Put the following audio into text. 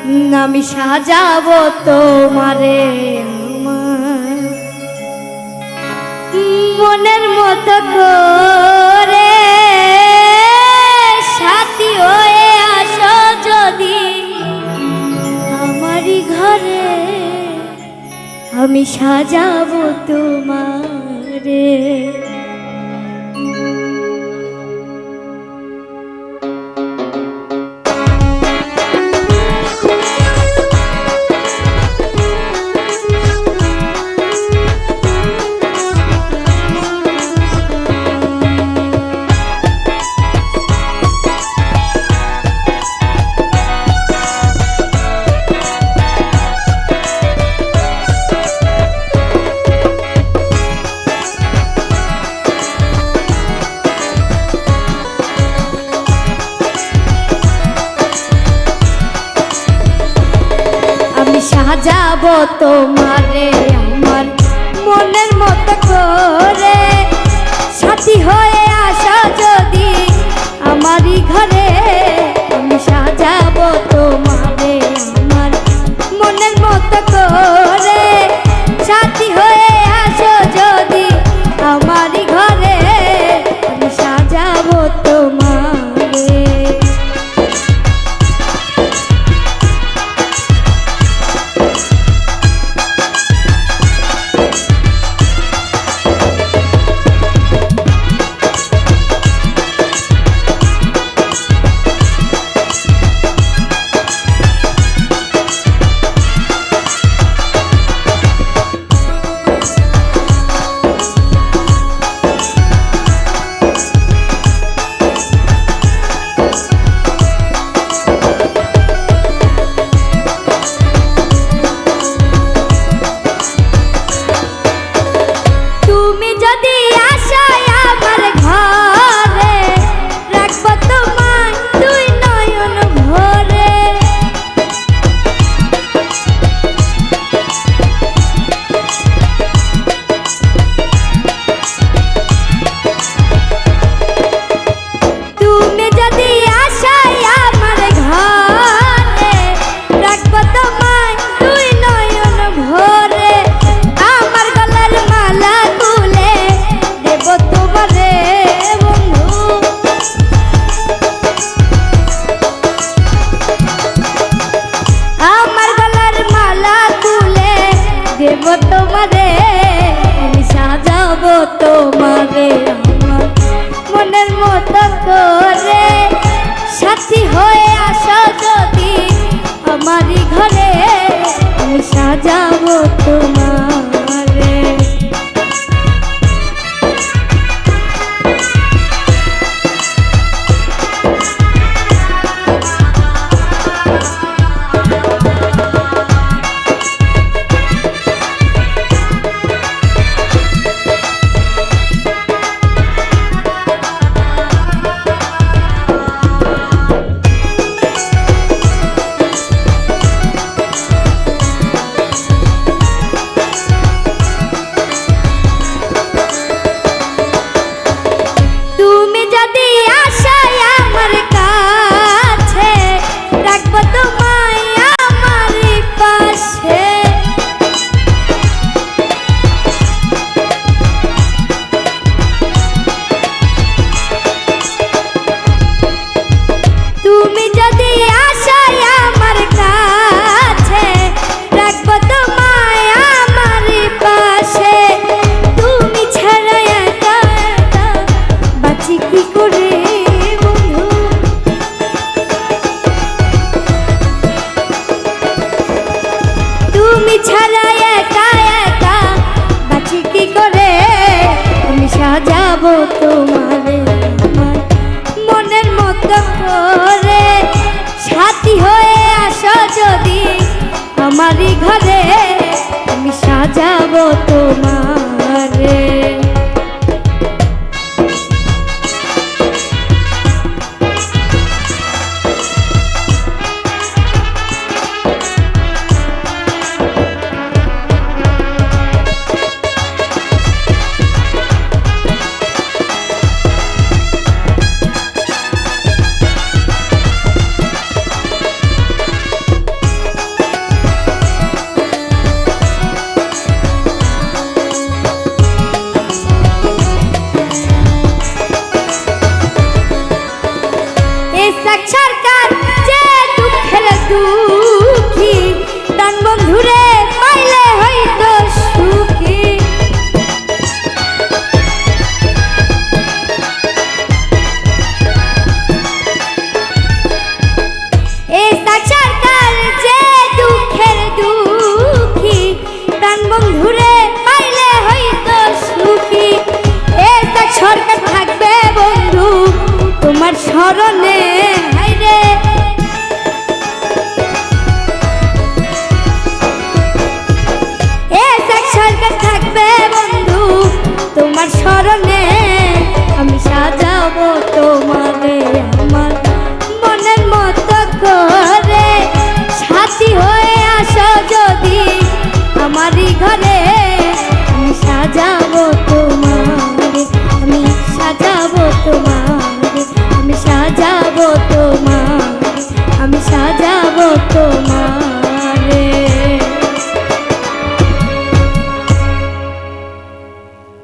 আমি সাজাবো তোমারে আমার মনের মতো করে, সাথী হয়ে আসো যদি আমারই ঘরে, আমি সাজাবো তোমারে। সাজাবো তোমারে আমার মনের মতো করে, সাথী হয়ে আসো যদি আমারই ঘরে, আমি সাজাবো তোমারে আমার মনের মতো করে, সাথী হয়ে আসো যদি আমারই ঘরে, আমি সাজাবো তোমারে। তোমারে আমি সাজাবো তোমারে আমার মনের মতো করে, সাথী হয়ে আসো যদি আমারই ঘরে, আমি সাজাবো তোমারে। সাজাবো তোমারে আমার মনের মতো করে, সাথী হয়ে আসো যদি আমারই ঘরে, আমি সাজাবো তো।